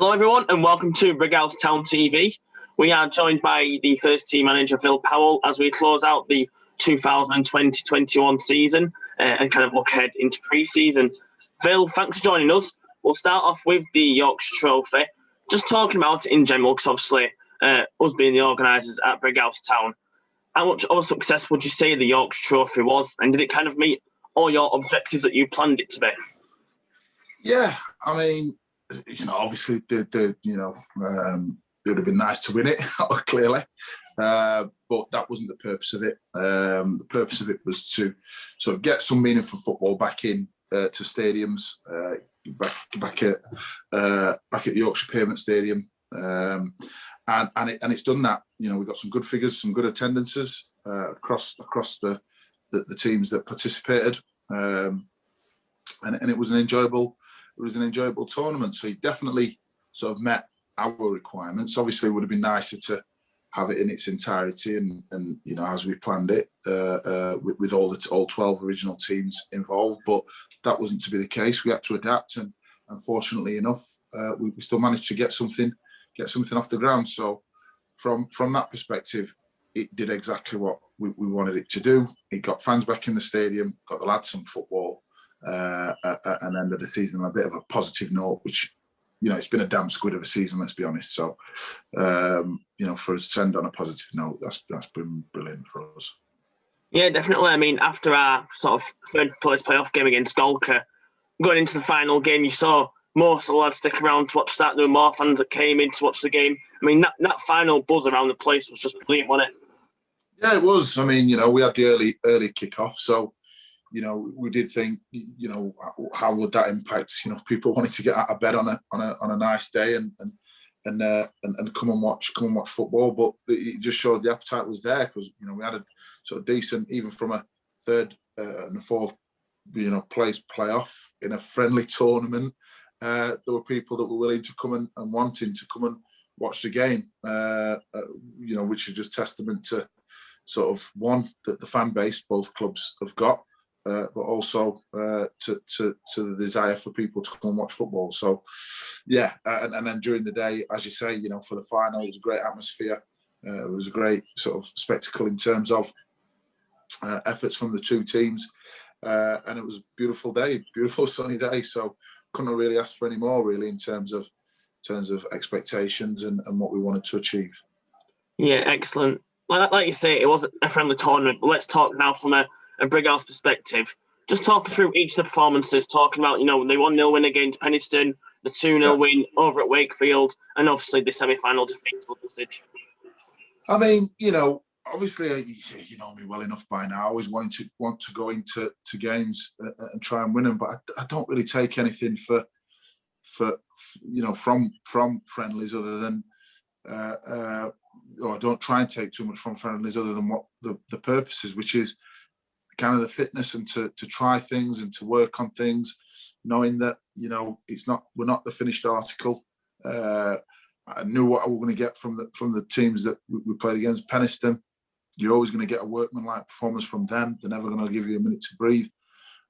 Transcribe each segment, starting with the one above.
Hello everyone and welcome to Brighouse Town TV. We are joined by the first team manager Phil Powell as we close out the 2020-21 season and kind of look ahead into pre-season. Phil, thanks for joining us. We'll start off with the Yorkshire Trophy. Just talking about it in general, because obviously us being the organisers at Brighouse Town, how much of a success would you say the Yorkshire Trophy was, and did it kind of meet all your objectives that you planned it to be? Yeah, I mean, obviously, it would have been nice to win it, clearly, but that wasn't the purpose of it. The purpose of it was to sort of get some meaningful football back in to stadiums, back at the Yorkshire Pavement Stadium, and it's done that. We've got some good figures, some good attendances across the teams that participated, and it was an enjoyable. It was an enjoyable tournament, so it definitely sort of met our requirements. Obviously, it would have been nicer to have it in its entirety, and as we planned it, with all 12 original teams involved. But that wasn't to be the case. We had to adapt, and unfortunately enough, we still managed to get something off the ground. So, from that perspective, it did exactly what we wanted it to do. It got fans back in the stadium, got the lads some football. And ended the season on a bit of a positive note, which it's been a damn squid of a season, let's be honest. So for us to end on a positive note, that's been brilliant for us. Yeah, definitely. I mean, after our sort of third place playoff game against Golka, going into the final game, you saw most of the lads stick around to watch that. There were more fans that came in to watch the game. I mean, that final buzz around the place was just brilliant, wasn't it? Yeah, it was. I mean, we had the early kick-off, so we did think, how would that impact, people wanting to get out of bed on a nice day and come and watch football. But it just showed the appetite was there, because we had a sort of decent, even from a third and a fourth place playoff in a friendly tournament. There were people that were willing to come and wanting to come and watch the game, which is just testament to sort of one, that the fan base both clubs have got. But also to the desire for people to come and watch football. So, yeah, and then during the day, as you say, for the final, it was a great atmosphere. It was a great sort of spectacle in terms of efforts from the two teams, and it was a beautiful day, beautiful sunny day. So, couldn't really ask for any more, really, in terms of expectations and what we wanted to achieve. Yeah, excellent. Like you say, it wasn't a friendly tournament, but let's talk now from a Brighouse perspective. Just talking through each of the performances, talking about, the 1-0 win against Penistone, the 2-0 win over at Wakefield, and obviously the semi-final defeat to Vills. I mean, obviously, you know me well enough by now. I always want to go into games and try and win them, but I don't really take anything from friendlies other than, or I don't try and take too much from friendlies other than what the purpose is, which is kind of the fitness and to try things and to work on things, knowing that we're not the finished article. I knew what I was going to get from the teams that we played against. Penistone, you're always going to get a workmanlike performance from them. They're never going to give you a minute to breathe,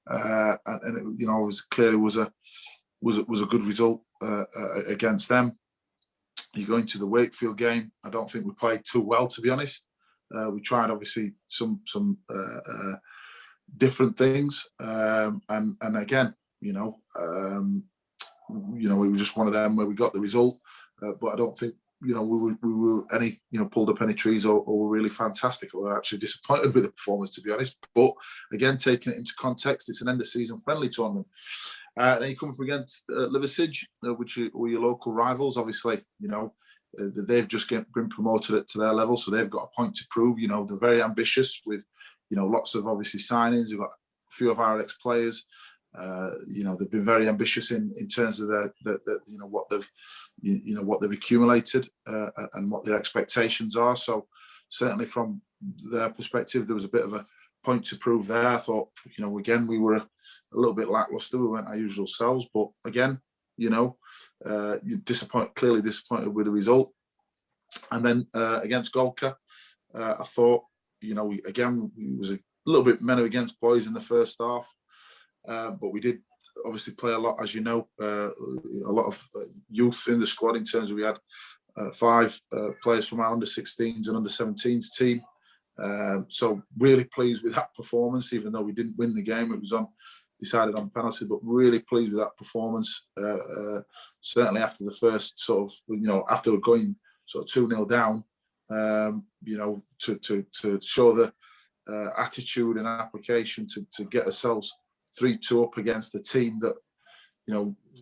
and it was clearly was a good result against them. You go into the Wakefield game, I don't think we played too well, to be honest. We tried obviously some different things, and again, it was just one of them where we got the result, but I don't think we were any pulled up any trees or were really fantastic. We were actually disappointed with the performance, to be honest. But again, taking it into context, it's an end of season friendly tournament. Then you come up against Liversidge, which were your local rivals. Obviously, they've just been promoted to their level, so they've got a point to prove. They're very ambitious with, lots of obviously signings. We've got a few of our ex-players. They've been very ambitious in terms of what they've accumulated and what their expectations are. So certainly from their perspective, there was a bit of a point to prove there. I thought, again, we were a little bit lackluster. We weren't our usual selves, but again, you're clearly disappointed with the result. And then against Golka, I thought, we was a little bit men against boys in the first half, but we did obviously play a lot, as you know, a lot of youth in the squad in terms of we had 5 players from our under-16s and under-17s team. So really pleased with that performance, even though we didn't win the game. It was decided on penalty, but really pleased with that performance. Certainly after the first sort of, after we're going sort of 2-0 down, to show the attitude and application to get ourselves 3-2 up against the team that,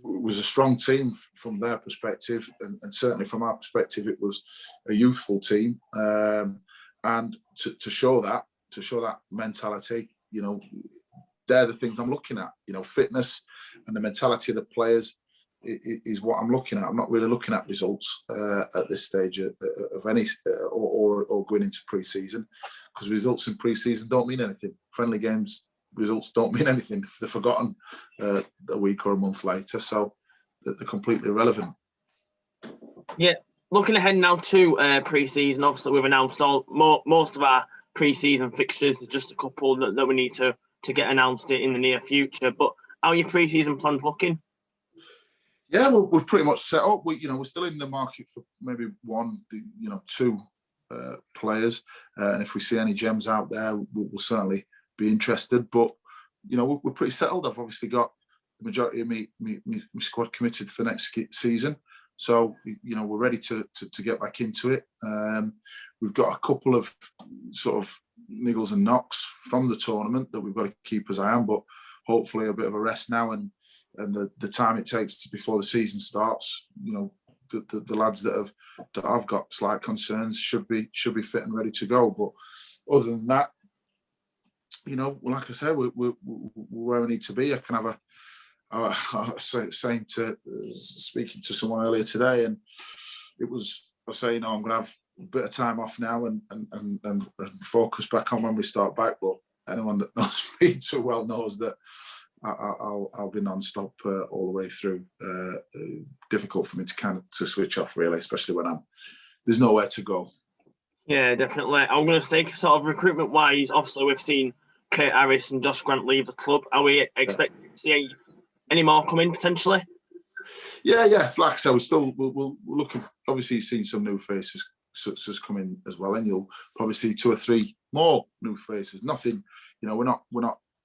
was a strong team from their perspective, and certainly from our perspective, it was a youthful team. And to show that mentality, they're the things I'm looking at. Fitness and the mentality of the players is what I'm looking at. I'm not really looking at results at this stage of any or going into pre-season, because results in pre-season don't mean anything. Friendly games results don't mean anything if they're forgotten a week or a month later. So they're completely irrelevant. Yeah, looking ahead now to pre-season, obviously we've announced most of our pre-season fixtures. There's just a couple that we need to get announced in the near future. But how are your pre-season plans looking? Yeah, we're pretty much set up. We're still in the market for maybe 2 players, and if we see any gems out there, we'll certainly be interested. But we're pretty settled. I've obviously got the majority of my squad committed for next season, so we're ready to get back into it. We've got a couple of sort of niggles and knocks from the tournament that we've got to keep as I am, but hopefully a bit of a rest now and the time it takes before the season starts. The lads that I've got slight concerns should be fit and ready to go. But other than that, like I said, we're where we need to be. I can have speaking to someone earlier today, and I was saying, I'm going to have a bit of time off now and focus back on when we start back. But anyone that knows me too well knows that I'll be non-stop all the way through. Difficult for me to switch off, really, especially when there's nowhere to go. Yeah, definitely. I'm going to say, sort of recruitment-wise, obviously we've seen Kate Harris and Josh Grant leave the club. Are we expecting to see any more come in potentially? Yes. Like I said, we're looking. Obviously, you've seen some new faces come in as well, and you'll probably see 2 or 3 more new faces. Nothing, we're not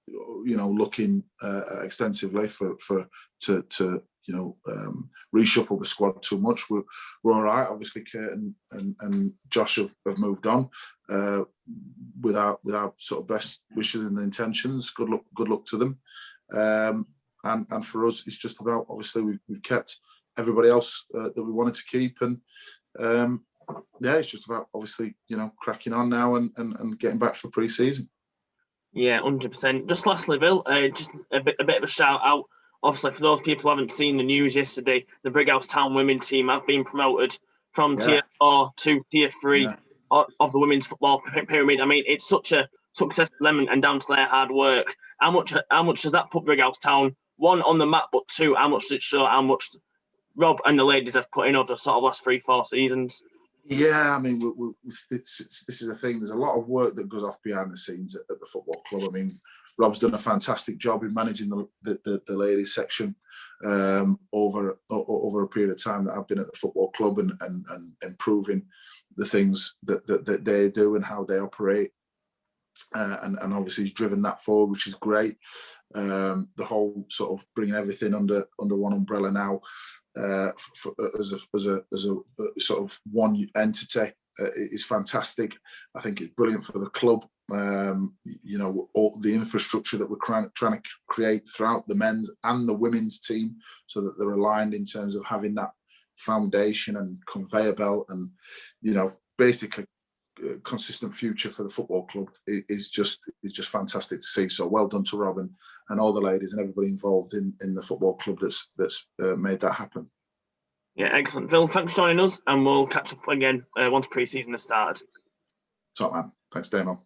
looking extensively to reshuffle the squad too much. We're all right. Obviously, Kurt and Josh have moved on with our sort of best wishes and intentions. Good luck to them. And for us, it's just about, obviously we've kept everybody else that we wanted to keep, and it's just about obviously cracking on now and getting back for pre-season. Yeah, 100%. Just lastly, Bill, just a bit of a shout out. Obviously, for those people who haven't seen the news yesterday, the Brighouse Town women's team have been promoted from Tier 4 to Tier 3 of the women's football pyramid. I mean, it's such a success for them and down to their hard work. How much does that put Brighouse Town, 1, on the map, but 2, how much does it show how much Rob and the ladies have put in over the sort of last 3-4 seasons? Yeah, I mean, this is a thing. There's a lot of work that goes off behind the scenes at the football club. I mean, Rob's done a fantastic job in managing the ladies section over a period of time that I've been at the football club and improving the things that they do and how they operate. And obviously he's driven that forward, which is great. The whole sort of bringing everything under one umbrella now. As a sort of one entity is fantastic. I think it's brilliant for the club. All the infrastructure that we're trying to create throughout the men's and the women's team, so that they're aligned in terms of having that foundation and conveyor belt, and basically consistent future for the football club is just fantastic to see. So well done to Rob and all the ladies and everybody involved in the football club that's made that happen. Yeah, excellent. Phil, thanks for joining us, and we'll catch up again once pre-season has started. Top man. Thanks, Damo.